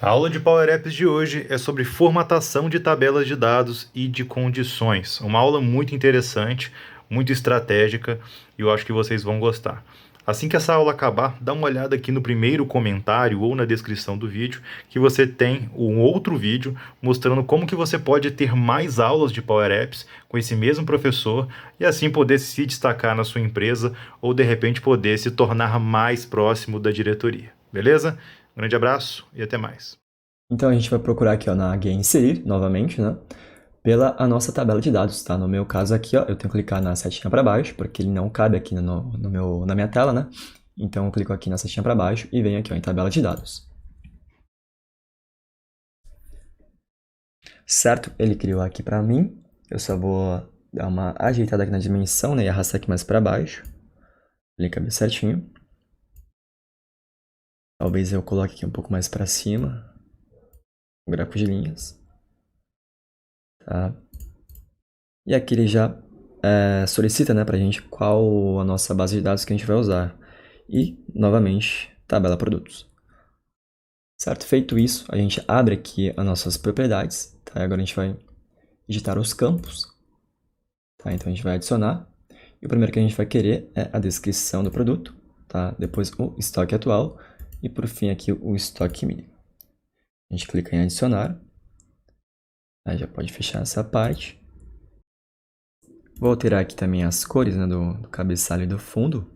A aula de Power Apps de hoje é sobre formatação de tabelas de dados e de condições. Uma aula muito interessante, muito estratégica e eu acho que vocês vão gostar. Assim que essa aula acabar, dá uma olhada aqui no primeiro comentário ou na descrição do vídeo, que você tem um outro vídeo mostrando como que você pode ter mais aulas de Power Apps com esse mesmo professor e assim poder se destacar na sua empresa ou de repente poder se tornar mais próximo da diretoria. Beleza? Um grande abraço e até mais. Então a gente vai procurar aqui ó, na guia inserir, novamente, né? Pela a nossa tabela de dados, tá? No meu caso aqui, ó, eu tenho que clicar na setinha para baixo, porque ele não cabe aqui na minha tela, né? Então eu clico aqui na setinha para baixo e venho aqui ó, em tabela de dados. Certo? Ele criou aqui para mim. Eu só vou dar uma ajeitada aqui na dimensão, né? E arrastar aqui mais para baixo. Ele cabe certinho. Talvez eu coloque aqui um pouco mais para cima. Um gráfico de linhas. Tá? E aqui ele já solicita, né, pra gente qual a nossa base de dados que a gente vai usar. E, novamente, tabela produtos. Certo? Feito isso, a gente abre aqui as nossas propriedades. Tá? Agora a gente vai digitar os campos. Tá? Então a gente vai adicionar. E o primeiro que a gente vai querer é a descrição do produto. Tá? Depois o estoque atual. E por fim aqui o estoque mínimo. A gente clica em adicionar. Aí já pode fechar essa parte. Vou alterar aqui também as cores, né, do cabeçalho e do fundo.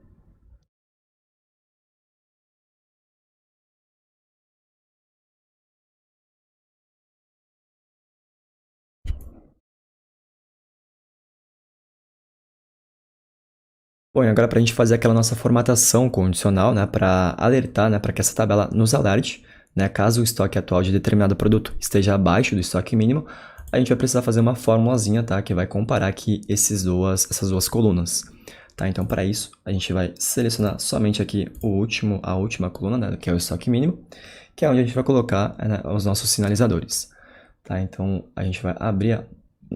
Bom, e agora para a gente fazer aquela nossa formatação condicional, né, para alertar, né, para que essa tabela nos alerte, né, caso o estoque atual de determinado produto esteja abaixo do estoque mínimo, a gente vai precisar fazer uma formulazinha, tá, que vai comparar aqui essas duas colunas. Tá, então para isso a gente vai selecionar somente aqui a última coluna, né, que é o estoque mínimo, que é onde a gente vai colocar, né, os nossos sinalizadores. Tá, então a gente vai abrir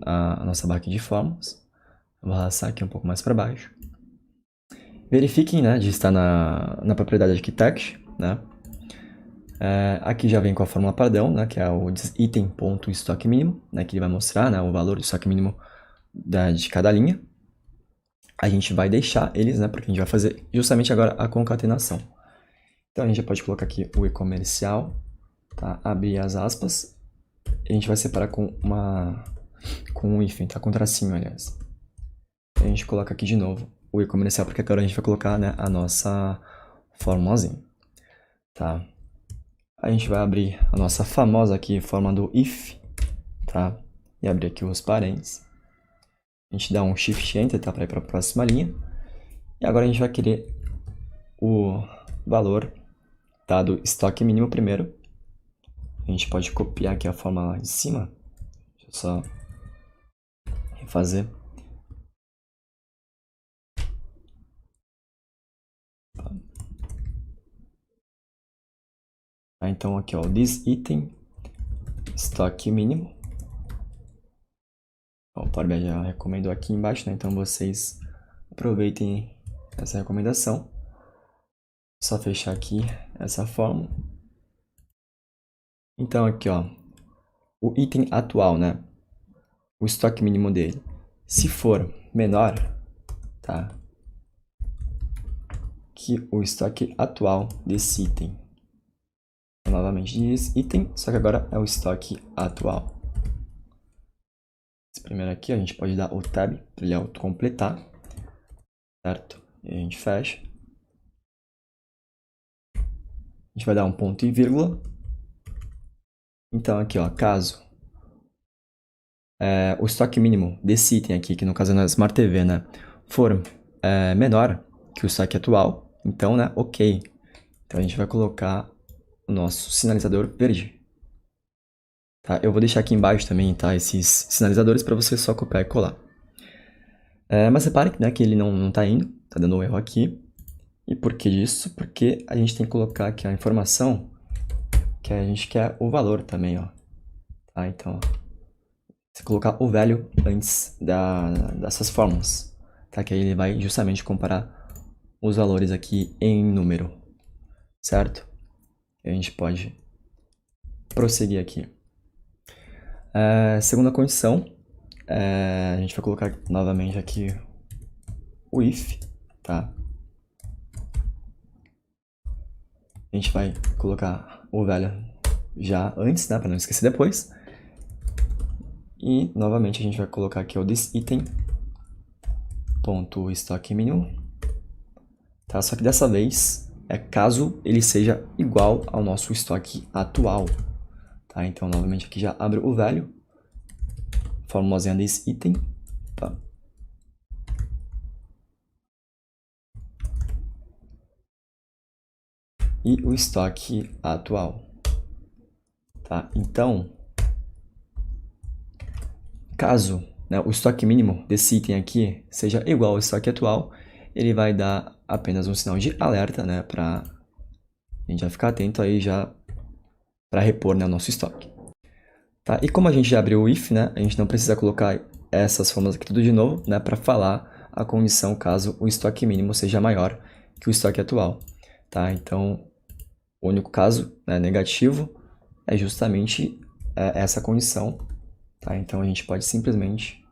a nossa barra de fórmulas, vou arrastar aqui um pouco mais para baixo. Verifiquem, né, de estar na propriedade architect, né? Aqui já vem com a fórmula padrão, né, que é o item.estoque mínimo, né, que ele vai mostrar, né, o valor do estoque mínimo de cada linha. A gente vai deixar eles, né, porque a gente vai fazer justamente agora a concatenação. Então a gente já pode colocar aqui o e-comercial, tá? Abrir as aspas, e a gente vai separar com um hífen, tá? Com tracinho, aliás. A gente coloca aqui de novo o e-comercial, porque agora a gente vai colocar, né, a nossa formulazinha, tá? A gente vai abrir a nossa famosa aqui forma do if, tá? E abrir aqui os parênteses. A gente dá um Shift Enter, tá? Para ir para a próxima linha. E agora a gente vai querer o valor, tá? Do estoque mínimo primeiro. A gente pode copiar aqui a forma lá de cima. Deixa eu só refazer. Então aqui ó, this item, estoque mínimo. O Power BI já recomendou aqui embaixo, né? Então vocês aproveitem essa recomendação. Só fechar aqui essa fórmula. Então aqui ó, o item atual, né? O estoque mínimo dele. Se for menor, tá? Que o estoque atual desse item. Novamente diz item, só que agora é o estoque atual. Esse primeiro aqui a gente pode dar o tab para ele autocompletar, certo? E a gente fecha. A gente vai dar um ponto e vírgula. Então aqui ó, caso o estoque mínimo desse item aqui, que no caso é na Smart TV, né, for menor que o estoque atual, então, né, ok. Então a gente vai colocar o nosso sinalizador verde. Tá? Eu vou deixar aqui embaixo também, tá, esses sinalizadores para você só copiar e colar. Mas repare, né, que ele não está indo, tá dando um erro aqui. E por que disso? Porque a gente tem que colocar aqui a informação que a gente quer o valor também, ó. Tá? Então, ó, você colocar o value antes dessas fórmulas, tá? Que aí ele vai justamente comparar os valores aqui em número, certo? E a gente pode prosseguir aqui. Segunda condição, a gente vai colocar novamente aqui o if, tá? A gente vai colocar o value já antes, né, para não esquecer depois. E novamente a gente vai colocar aqui o this item ponto estoque mínimo, tá? Só que dessa vez é caso ele seja igual ao nosso estoque atual, tá? Então novamente aqui já abro o value, formulazinha this item, tá? E o estoque atual, tá? Então, caso, né, o estoque mínimo desse item aqui seja igual ao estoque atual, ele vai dar apenas um sinal de alerta, né, para a gente já ficar atento aí já para repor, né, o nosso estoque. Tá? E como a gente já abriu o if, né, a gente não precisa colocar essas fórmulas aqui tudo de novo, né, para falar a condição caso o estoque mínimo seja maior que o estoque atual. Tá? Então, o único caso, né, negativo é justamente essa condição. Tá? Então, a gente pode simplesmente,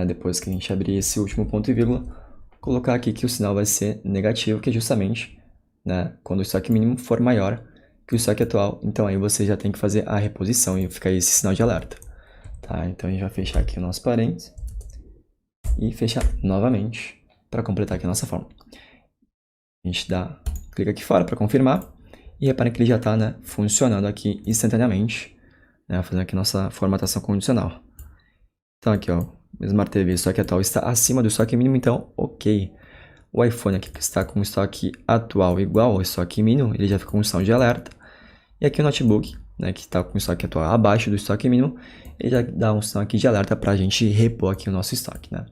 depois que a gente abrir esse último ponto e vírgula, colocar aqui que o sinal vai ser negativo, que é justamente, né, quando o estoque mínimo for maior que o estoque atual. Então, aí você já tem que fazer a reposição e fica aí esse sinal de alerta. Tá? Então, a gente vai fechar aqui o nosso parênteses e fechar novamente para completar aqui a nossa fórmula. A gente clica aqui fora para confirmar e reparem que ele já está, né, funcionando aqui instantaneamente, né, fazendo aqui nossa formatação condicional. Então aqui, ó, o Smart TV estoque atual está acima do estoque mínimo, então ok. O iPhone aqui que está com o estoque atual igual ao estoque mínimo, ele já fica com um sinal de alerta. E aqui o notebook, né, que está com o estoque atual abaixo do estoque mínimo, ele já dá um sinal aqui de alerta para a gente repor aqui o nosso estoque, né.